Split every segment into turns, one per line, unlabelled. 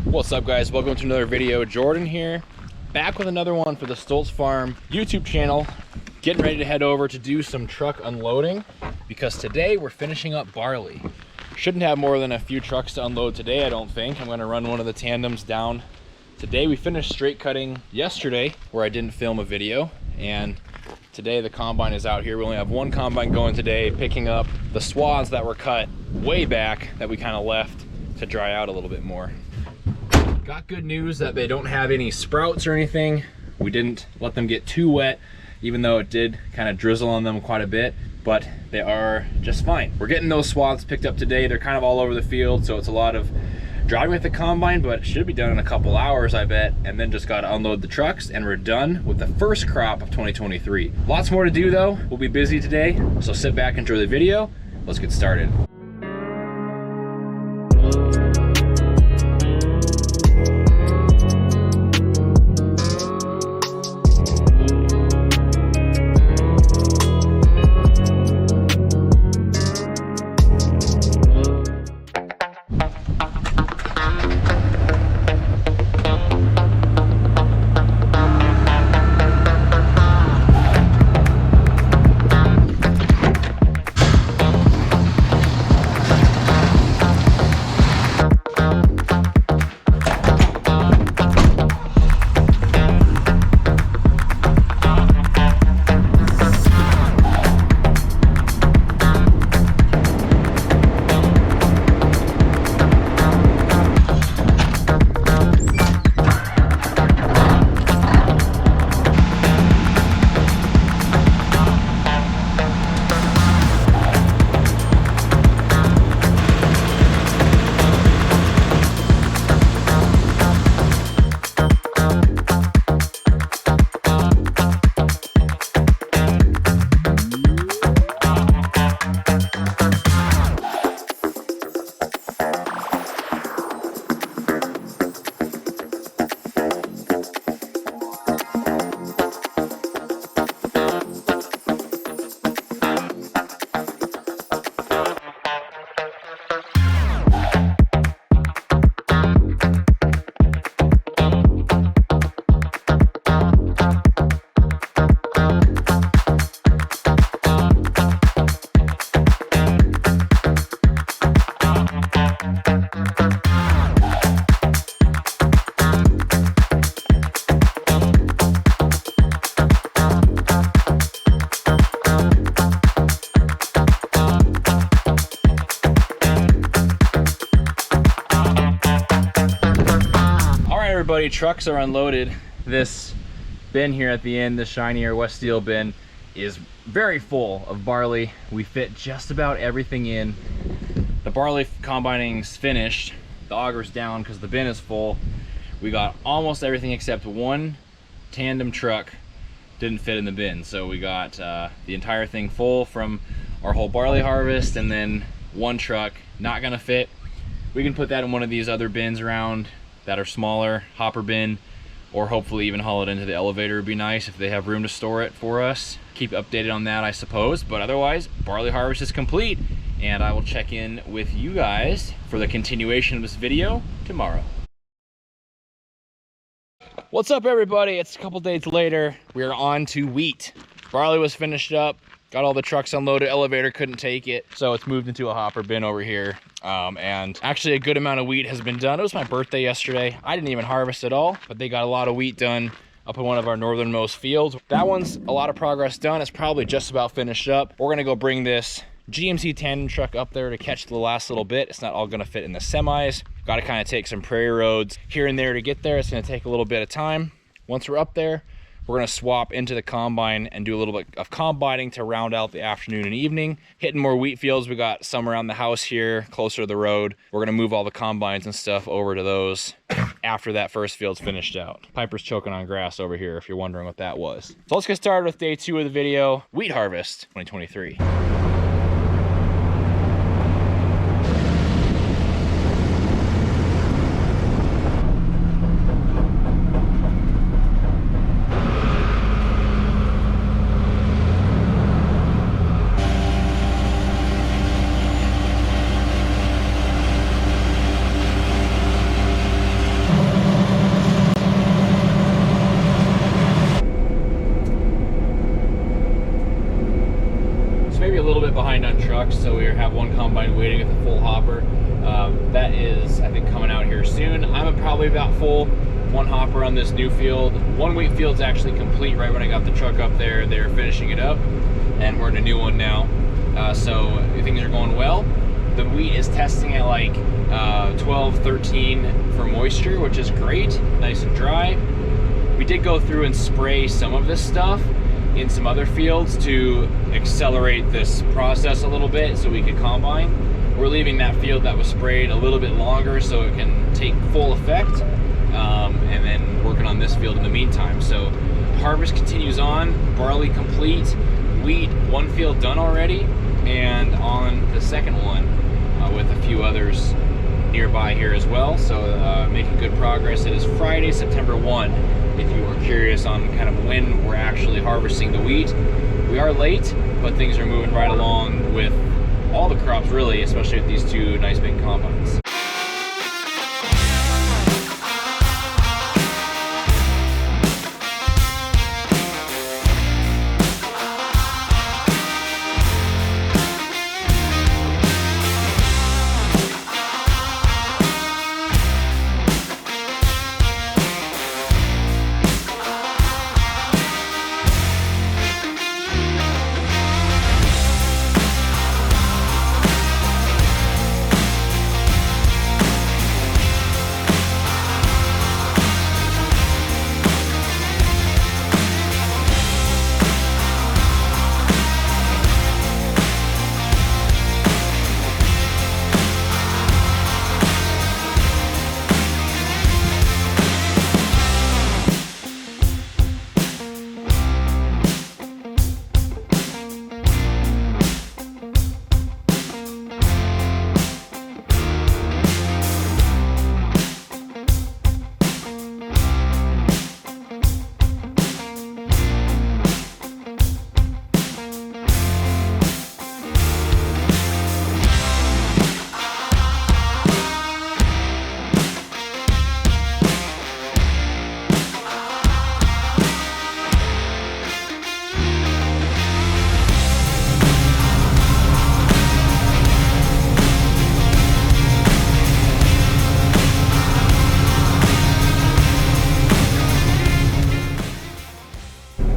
What's up, guys? Welcome to another video. Jordan here, back with another one for the Stoltz Farm YouTube channel. Getting ready to head over to do some truck unloading because today we're finishing up barley. Shouldn't have more than a few trucks to unload today, I don't think. I'm going to run one of the tandems down today. We finished straight cutting yesterday where I didn't film a video, and today the combine is out here. We only have one combine going today, picking up the swaths that were cut way back that we kind of left to dry out a little bit more. Got good news that they don't have any sprouts or anything. We didn't let them get too wet, even though it did kind of drizzle on them quite a bit, but they are just fine. We're getting those swaths picked up today. They're kind of all over the field, so it's a lot of driving with the combine, but it should be done in a couple hours, I bet, and then just got to unload the trucks, and we're done with the first crop of 2023. Lots more to do, though. We'll be busy today, so sit back, enjoy the video. Let's get started. Everybody, trucks are unloaded. This bin here at the end, the shinier West Steel bin, is very full of barley. We fit just about everything in. The barley combining's finished. The auger's down because the bin is full. We got almost everything except one tandem truck didn't fit in the bin. So we got the entire thing full from our whole barley harvest, and then one truck not gonna fit. We can put that in one of these other bins around that are smaller, hopper bin, or hopefully even haul it into the elevator would be nice if they have room to store it for us. Keep updated on that, I suppose, but otherwise, barley harvest is complete, and I will check in with you guys for the continuation of this video tomorrow. What's up, everybody? It's a couple days later. We are on to wheat. Barley was finished up, got all the trucks unloaded, elevator couldn't take it, so it's moved into a hopper bin over here. And actually a good amount of wheat has been done. It was my birthday yesterday. I didn't even harvest at all, but they got a lot of wheat done up in one of our northernmost fields. That one's a lot of progress done. It's probably just about finished up. We're gonna go bring this GMC tandem truck up there to catch the last little bit. It's not all gonna fit in the semis. Got to kind of take some prairie roads here and there to get there. It's gonna take a little bit of time. Once we're up there, we're gonna swap into the combine and do a little bit of combining to round out the afternoon and evening. Hitting more wheat fields. We got some around the house here, closer to the road. We're gonna move all the combines and stuff over to those after that first field's finished out. Piper's choking on grass over here if you're wondering what that was. So let's get started with day 2 of the video, wheat harvest 2023. combine waiting with a full hopper. That is, I think, coming out here soon. I'm probably about full. One hopper on this new field. One wheat field's actually complete right when I got the truck up there. They're finishing it up, and we're in a new one now. So things are going well. The wheat is testing at like 12, 13 for moisture, which is great, nice and dry. We did go through and spray some of this stuff in some other fields to accelerate this process a little bit so we could combine. We're leaving that field that was sprayed a little bit longer so it can take full effect, and then working on this field in the meantime. So harvest continues on, barley complete, wheat one field done already, and on the second one with a few others nearby here as well. So making good progress. It is Friday, September 1, if you are curious on kind of when we're actually harvesting the wheat. We are late, but things are moving right along with all the crops really, especially with these two nice big combines.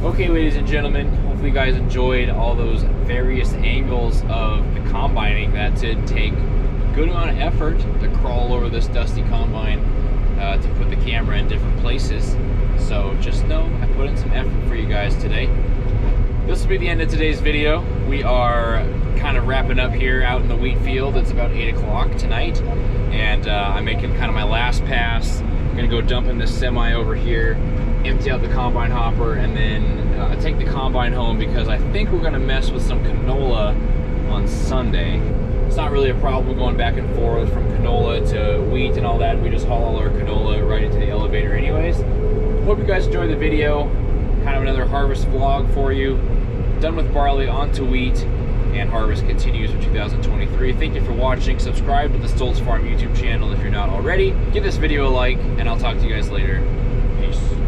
Okay, ladies and gentlemen, hopefully you guys enjoyed all those various angles of the combining. That did take a good amount of effort to crawl over this dusty combine to put the camera in different places. So just know I put in some effort for you guys today. This will be the end of today's video. We are kind of wrapping up here out in the wheat field. It's about 8 o'clock tonight, and I'm making kind of my last pass. I'm gonna go dump in this semi over here, empty out the combine hopper, and then take the combine home because I think we're gonna mess with some canola on Sunday. It's not really a problem going back and forth from canola to wheat and all that. We just haul all our canola right into the elevator anyways. Hope you guys enjoyed the video. Kind of another harvest vlog for you. Done with barley, on to wheat, and harvest continues for 2023. Thank you for watching. Subscribe to the Stoltz Farm YouTube channel if you're not already. Give this video a like, and I'll talk to you guys later. Peace.